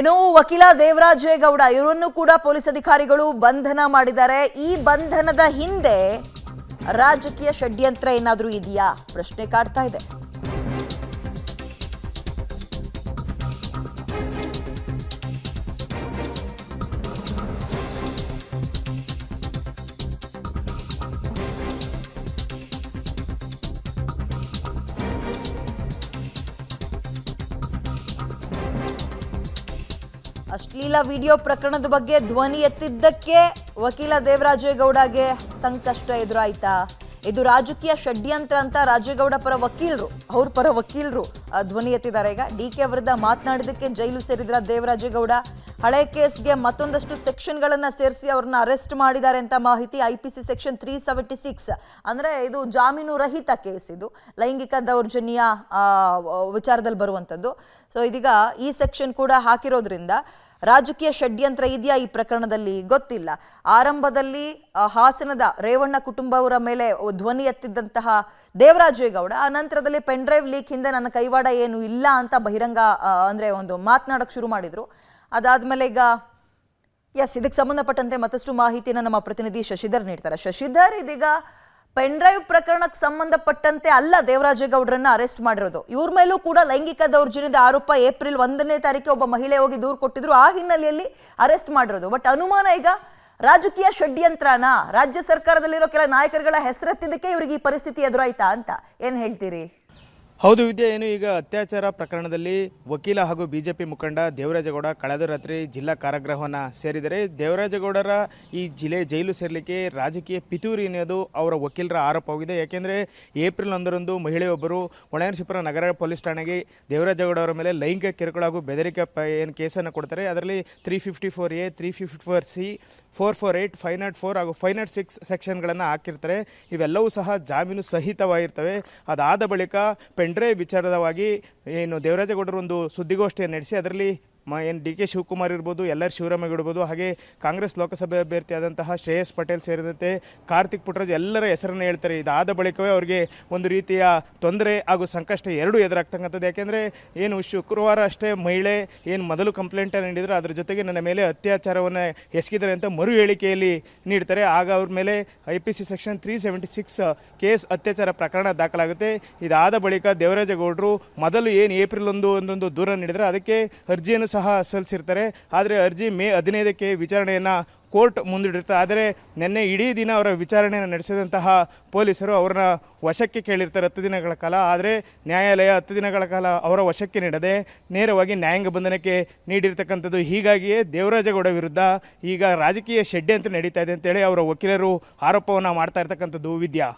ಇನ್ನು ವಕೀಲ ದೇವರಾಜೇಗೌಡ ಇವರನ್ನು ಕೂಡ ಪೊಲೀಸ್ ಅಧಿಕಾರಿಗಳು ಬಂಧನ ಮಾಡಿದ್ದಾರೆ. ಈ ಬಂಧನದ ಹಿಂದೆ ರಾಜಕೀಯ ಷಡ್ಯಂತ್ರ ಏನಾದರೂ ಇದೆಯಾ ಪ್ರಶ್ನೆ ಕಾಡ್ತಾ ಇದೆ. ಅಶ್ಲೀಲ ವಿಡಿಯೋ ಪ್ರಕರಣದ ಬಗ್ಗೆ ಧ್ವನಿ ಎತ್ತಿದ್ದಕ್ಕೆ ವಕೀಲ ದೇವರಾಜೇಗೌಡಗೆ ಸಂಕಷ್ಟ ಎದುರಾಯ್ತಾ? ಇದು ರಾಜಕೀಯ ಷಡ್ಯಂತ್ರ ಅಂತ ರಾಜೇಗೌಡ ಪರ ವಕೀಲರು ಧ್ವನಿ ಎತ್ತಿದ್ದಾರೆ. ಈಗ ಡಿಕೆ ವಿರುದ್ಧ ಮಾತನಾಡಿದ್ದಕ್ಕೆ ಜೈಲು ಸೇರಿದ್ರ ದೇವರಾಜೇಗೌಡ. ಹಳೆ ಕೇಸ್ಗೆ ಮತ್ತೊಂದಷ್ಟು ಸೆಕ್ಷನ್ಗಳನ್ನು ಸೇರಿಸಿ ಅವ್ರನ್ನ ಅರೆಸ್ಟ್ ಮಾಡಿದ್ದಾರೆ ಅಂತ ಮಾಹಿತಿ. IPC ಸೆಕ್ಷನ್ 376 ಅಂದರೆ ಇದು ಜಾಮೀನು ರಹಿತ ಕೇಸ್, ಇದು ಲೈಂಗಿಕ ದೌರ್ಜನ್ಯ ವಿಚಾರದಲ್ಲಿ ಬರುವಂಥದ್ದು. ಸೊ ಇದೀಗ ಈ ಸೆಕ್ಷನ್ ಕೂಡ ಹಾಕಿರೋದ್ರಿಂದ ರಾಜಕೀಯ ಷಡ್ಯಂತ್ರ ಇದೆಯಾ ಈ ಪ್ರಕರಣದಲ್ಲಿ ಗೊತ್ತಿಲ್ಲ. ಆರಂಭದಲ್ಲಿ ಹಾಸನದ ರೇವಣ್ಣ ಕುಟುಂಬವರ ಮೇಲೆ ಧ್ವನಿ ಎತ್ತಿದ್ದಂತಹ ದೇವರಾಜೇಗೌಡ ಆ ನಂತರದಲ್ಲಿ ಪೆನ್ ಡ್ರೈವ್ ಲೀಕ್ ಹಿಂದೆ ನನ್ನ ಕೈವಾಡ ಏನು ಇಲ್ಲ ಅಂತ ಬಹಿರಂಗ ಅಂದರೆ ಒಂದು ಮಾತನಾಡೋಕ್ಕೆ ಶುರು ಮಾಡಿದರು. ಅದಾದಮೇಲೆ ಈಗ ಇದಕ್ಕೆ ಸಂಬಂಧಪಟ್ಟಂತೆ ಮತ್ತಷ್ಟು ಮಾಹಿತಿಯನ್ನು ನಮ್ಮ ಪ್ರತಿನಿಧಿ ಶಶಿಧರ್ ನೀಡ್ತಾರೆ. ಶಶಿಧರ್, ಇದೀಗ ಪೆನ್ ಡ್ರೈವ್ ಪ್ರಕರಣಕ್ಕೆ ಸಂಬಂಧಪಟ್ಟಂತೆ ಅಲ್ಲ ದೇವರಾಜೇಗೌಡರನ್ನ ಅರೆಸ್ಟ್ ಮಾಡಿರೋದು, ಇವ್ರ ಮೇಲೂ ಕೂಡ ಲೈಂಗಿಕ ದೌರ್ಜನ್ಯದ ಆರೋಪ ಏಪ್ರಿಲ್ 1ನೇ ತಾರೀಕು ಒಬ್ಬ ಮಹಿಳೆ ಹೋಗಿ ದೂರು ಕೊಟ್ಟಿದ್ರು, ಆ ಹಿನ್ನೆಲೆಯಲ್ಲಿ ಅರೆಸ್ಟ್ ಮಾಡಿರೋದು. ಬಟ್ ಅನುಮಾನ ಈಗ ರಾಜಕೀಯ ಷಡ್ಯಂತ್ರನ, ರಾಜ್ಯ ಸರ್ಕಾರದಲ್ಲಿರೋ ಕೆಲ ನಾಯಕರುಗಳ ಹೆಸರೆತ್ತಿದ್ದಕ್ಕೆ ಇವ್ರಿಗೆ ಈ ಪರಿಸ್ಥಿತಿ ಎದುರಾಯ್ತಾ ಅಂತ ಏನು ಹೇಳ್ತೀರಿ? ಹೌದು ವಿದ್ಯಾ, ಏನು ಈಗ ಅತ್ಯಾಚಾರ ಪ್ರಕರಣದಲ್ಲಿ ವಕೀಲ ಹಾಗೂ ಬಿಜೆಪಿ ಮುಖಂಡ ದೇವರಾಜೇಗೌಡ ಕಳೆದ ರಾತ್ರಿ ಜಿಲ್ಲಾ ಕಾರಾಗೃಹವನ್ನು ಸೇರಿದರೆ ದೇವರಾಜೇಗೌಡರ ಈ ಜೈಲು ಸೇರಲಿಕ್ಕೆ ರಾಜಕೀಯ ಪಿತೂರಿ ಎನ್ನುವುದು ಅವರ ವಕೀಲರ ಆರೋಪವಾಗಿದೆ. ಯಾಕೆಂದರೆ ಏಪ್ರಿಲ್ 1ರಂದು ಮಹಿಳೆಯೊಬ್ಬರು ಹೊಳೆನರಸೀಪುರ ನಗರ ಪೊಲೀಸ್ ಠಾಣೆಗೆ ದೇವರಾಜೇಗೌಡ ಅವರ ಮೇಲೆ ಲೈಂಗಿಕ ಕಿರುಕುಳ ಹಾಗೂ ಬೆದರಿಕೆ ಏನು ಕೇಸನ್ನು ಕೊಡ್ತಾರೆ. ಅದರಲ್ಲಿ 354A, 354C, 448, 504 ಹಾಗೂ 506 ಸೆಕ್ಷನ್ಗಳನ್ನು ಹಾಕಿರ್ತಾರೆ. ಇವೆಲ್ಲವೂ ಸಹ ಜಾಮೀನು ಸಹಿತವಾಗಿರ್ತವೆ. ಅದಾದ ಬಳಿಕ ಪೆಂಡ್ರೈವ್ ವಿಚಾರವಾಗಿ ಏನು ದೇವರಾಜೇಗೌಡರು ಒಂದು ಸುದ್ದಿಗೋಷ್ಠಿಯನ್ನು ನಡೆಸಿ ಅದರಲ್ಲಿ ಏನು DK ಶಿವಕುಮಾರ್ ಇರ್ಬೋದು, LR ಶಿವರಾಮೇಗೌಡ ಇರ್ಬೋದು, ಹಾಗೆ ಕಾಂಗ್ರೆಸ್ ಲೋಕಸಭೆ ಅಭ್ಯರ್ಥಿಯಾದಂತಹ ಶ್ರೇಯಸ್ ಪಟೇಲ್ ಸೇರಿದಂತೆ ಕಾರ್ತಿಕ್ ಪುಟ್ಟರಾಜ್ ಎಲ್ಲರ ಹೆಸರನ್ನು ಹೇಳ್ತಾರೆ. ಇದಾದ ಬಳಿಕವೇ ಅವರಿಗೆ ಒಂದು ರೀತಿಯ ತೊಂದರೆ ಹಾಗೂ ಸಂಕಷ್ಟ ಎರಡೂ ಎದುರಾಗ್ತಕ್ಕಂಥದ್ದು. ಯಾಕೆಂದರೆ ಏನು ಶುಕ್ರವಾರ ಅಷ್ಟೇ ಮಹಿಳೆ ಏನು ಮೊದಲು ಕಂಪ್ಲೇಂಟನ್ನು ನೀಡಿದ್ರು, ಅದ್ರ ಜೊತೆಗೆ ನನ್ನ ಮೇಲೆ ಅತ್ಯಾಚಾರವನ್ನು ಎಸಗಿದ್ದಾರೆ ಅಂತ ಮರು ಹೇಳಿಕೆಯಲ್ಲಿ ನೀಡ್ತಾರೆ. ಆಗ ಅವ್ರ ಮೇಲೆ IPC ಸೆಕ್ಷನ್ 376 ಕೇಸ್ ಅತ್ಯಾಚಾರ ಪ್ರಕರಣ ದಾಖಲಾಗುತ್ತೆ. ಇದಾದ ಬಳಿಕ ದೇವರಾಜೇಗೌಡರು ಮೊದಲು ಏನು ಏಪ್ರಿಲ್ 1 ದೂರ ನೀಡಿದರೆ ಅದಕ್ಕೆ ಅರ್ಜಿಯನ್ನು ಸಹ ಸಲ್ಲಿಸಿರ್ತಾರೆ. ಆದರೆ ಅರ್ಜಿ ಮೇ 15ಕ್ಕೆ ವಿಚಾರಣೆಯನ್ನು ಕೋರ್ಟ್ ಮುಂದಿಡಿರುತ್ತೆ. ಆದರೆ ನಿನ್ನೆ ಇಡೀ ದಿನ ಅವರ ವಿಚಾರಣೆಯನ್ನು ನಡೆಸಿದಂತಹ ಪೊಲೀಸರು ಅವರನ್ನ ವಶಕ್ಕೆ ಕೇಳಿರ್ತಾರೆ 10 ದಿನಗಳ ಕಾಲ. ಆದರೆ ನ್ಯಾಯಾಲಯ 10 ದಿನಗಳ ಕಾಲ ಅವರ ವಶಕ್ಕೆ ನೀಡದೆ ನೇರವಾಗಿ ನ್ಯಾಯಾಂಗ ಬಂಧನಕ್ಕೆ ನೀಡಿರ್ತಕ್ಕಂಥದ್ದು. ಹೀಗಾಗಿಯೇ ದೇವರಾಜೇಗೌಡ ವಿರುದ್ಧ ಈಗ ರಾಜಕೀಯ ಷಡ್ಯಂತ್ರ ನಡೀತಾ ಇದೆ ಅಂತೇಳಿ ಅವರ ವಕೀಲರು ಆರೋಪವನ್ನು ಮಾಡ್ತಾ ಇರ್ತಕ್ಕಂಥದ್ದು ವಿದ್ಯಾ.